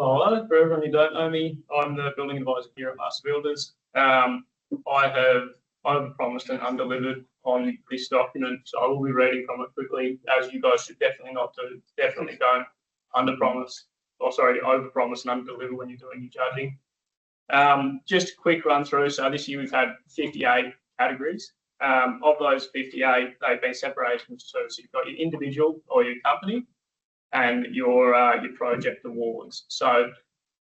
Hello, for everyone who don't know me, I'm the building advisor here at Master Builders. I have overpromised and undelivered on this document, so I will be reading from it quickly, as you guys should definitely not do. Definitely don't overpromise and underdeliver when you're doing your judging. Just a quick run through. So this year we've had 58 categories. Of those 58, they've been separated into two. So you've got your individual or your company, and your project awards. So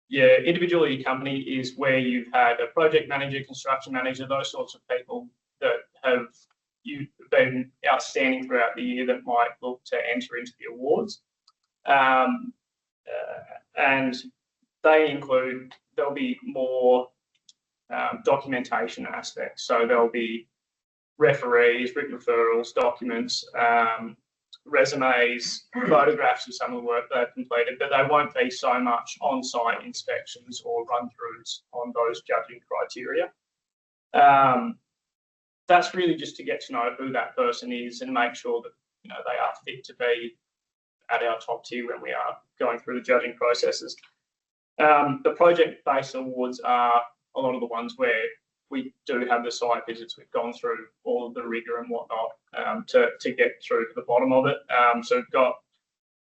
your individual or your company is where you've had a project manager, construction manager, those sorts of people that have been outstanding throughout the year that might look to enter into the awards. And they include, there'll be more documentation aspects. So there'll be referees, written referrals, documents, resumes, photographs of some of the work they've completed, but they won't be so much on-site inspections or run-throughs on those judging criteria. That's really just to get to know who that person is and make sure that they are fit to be at our top tier when we are going through the judging processes. The project-based awards are a lot of the ones where we do have the site visits. We've gone through all of the rigor and whatnot to get through to the bottom of it. So we've got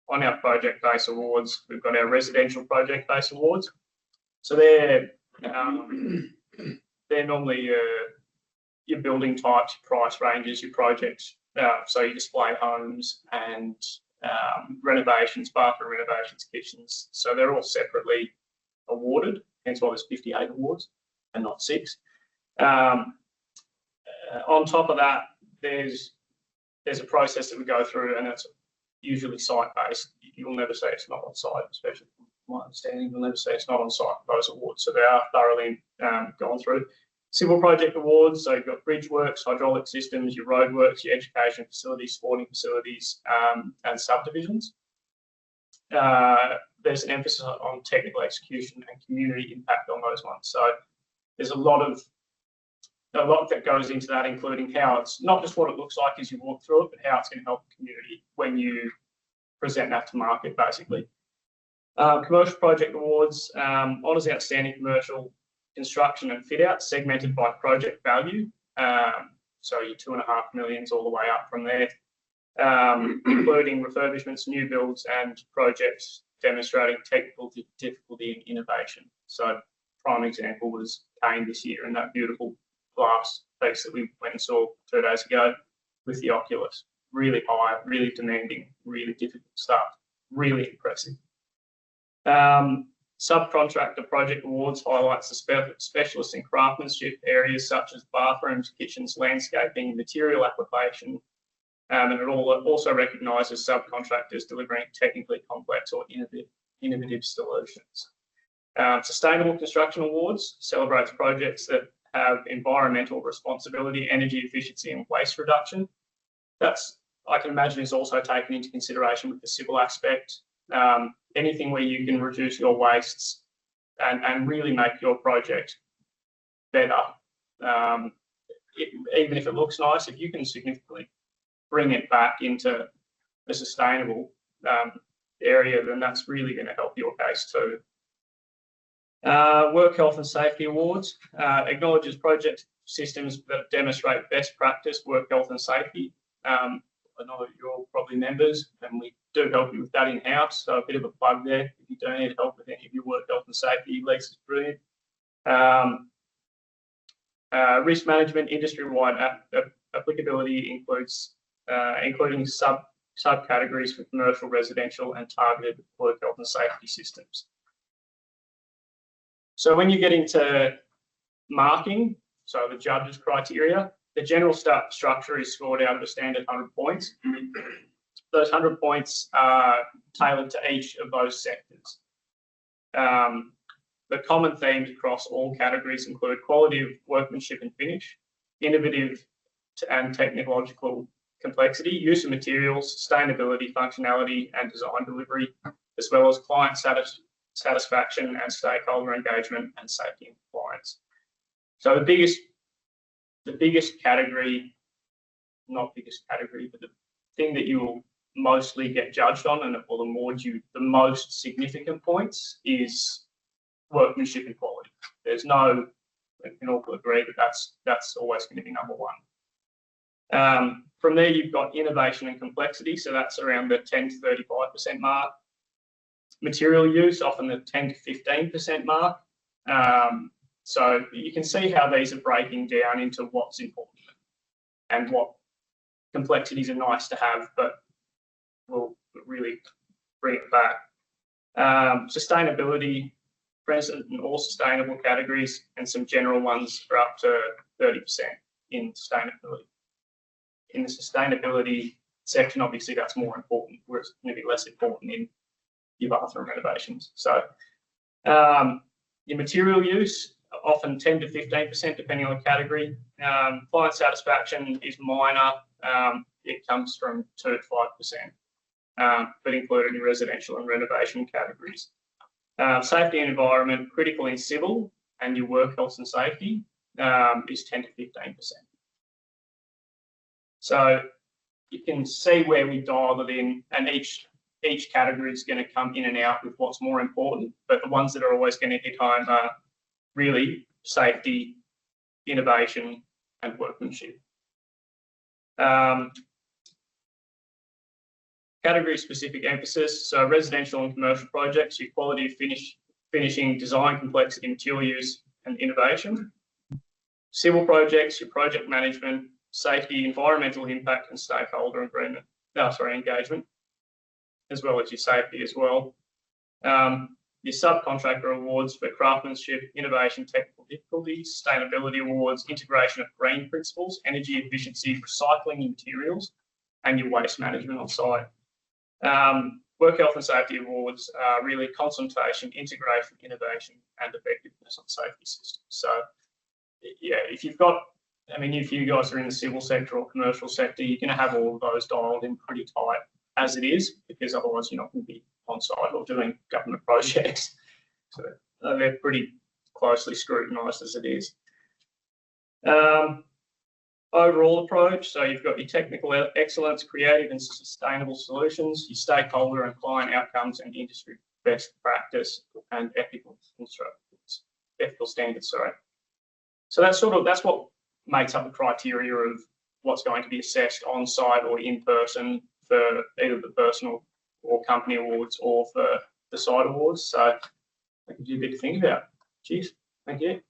on our project-based awards, we've got our residential project-based awards. So they're normally your building types, price ranges, your projects. So you display homes and renovations, bathroom renovations, kitchens. So they're all separately awarded. Hence why there's 58 awards and not 6. On top of that, there's a process that we go through, and it's usually site-based. You'll never say it's not on site, especially from my understanding. You'll never say it's not on site for those awards. So they are thoroughly gone through. Civil project awards, so you've got bridge works, hydraulic systems, your road works, your education facilities, sporting facilities, and subdivisions. There's an emphasis on technical execution and community impact on those ones. So there's a lot that goes into that, including how it's not just what it looks like as you walk through it, but how it's going to help the community when you present that to market, basically. Commercial project awards, honours outstanding commercial construction and fit out, segmented by project value. So your $2.5 million all the way up from there, including refurbishments, new builds, and projects demonstrating technical difficulty and innovation. So prime example was Kane this year, and that beautiful glass piece that we went and saw 2 days ago with the Oculus. Really high, really demanding, really difficult stuff. Really impressive. Subcontractor project awards highlights the specialist and craftsmanship areas such as bathrooms, kitchens, landscaping, material application, and it also recognises subcontractors delivering technically complex or innovative solutions. Sustainable construction awards celebrates projects that have environmental responsibility, energy efficiency, and waste reduction. That's, I can imagine, is also taken into consideration with the civil aspect. Anything where you can reduce your wastes and really make your project better, even if it looks nice, if you can significantly bring it back into a sustainable area, then that's really going to help your case too. Work health and safety awards acknowledges project systems that demonstrate best practice work health and safety. I know you're probably members, and we do help you with that in-house, so a bit of a plug there. If you don't need help with any of your work health and safety, Lisa's brilliant. Risk management industry-wide applicability includes including subcategories for commercial, residential, and targeted work health and safety systems. So when you get into marking, so the judges' criteria, the general structure is scored out of a standard 100 points. Those 100 points are tailored to each of those sectors. The common themes across all categories include quality of workmanship and finish, innovative and technological complexity, use of materials, sustainability, functionality, and design delivery, as well as client satisfaction and stakeholder engagement and safety and compliance. So the biggest category, not biggest category, but the thing that you will mostly get judged on and it will award you the most significant points is workmanship and quality. There's no, we can all agree that that's always going to be number one. From there, you've got innovation and complexity, so that's around the 10 to 35% mark. Material use, often the 10 to 15% mark. So you can see how these are breaking down into what's important and what complexities are nice to have, but will really bring it back. Sustainability, present in all sustainable categories, and some general ones are up to 30% in sustainability. In the sustainability section, obviously that's more important, where it's going to be less important in your bathroom renovations. So your material use, often 10 to 15% depending on the category. Client satisfaction is minor. It comes from 2 to 5%, but included in residential and renovation categories. Safety and environment, critical in civil, and your work health and safety is 10 to 15%. So you can see where we dial it in, and each category is going to come in and out with what's more important, but the ones that are always going to hit home are really safety, innovation, and workmanship. Category-specific emphasis, so residential and commercial projects, your quality of finishing, design complexity, material use, and innovation. Civil projects, your project management, safety, environmental impact, and stakeholder engagement, as well as your safety as well. Your subcontractor awards for craftsmanship, innovation, technical difficulty, sustainability awards, integration of green principles, energy efficiency, recycling materials, and your waste management on site. Work health and safety awards are really consultation, integration, innovation, and effectiveness on safety systems. So, yeah, if you've got, I mean, if you guys are in the civil sector or commercial sector, you're going to have all of those dialed in pretty tight as it is, because otherwise you're not going to be on site or doing government projects. So they're pretty closely scrutinised as it is. Overall approach, so you've got your technical excellence, creative and sustainable solutions, your stakeholder and client outcomes, and industry best practice and ethical standards. Sorry. So that's what makes up the criteria of what's going to be assessed on site or in person for either the personal or company awards or for the site awards. So that gives you a bit to think about. Cheers. Thank you.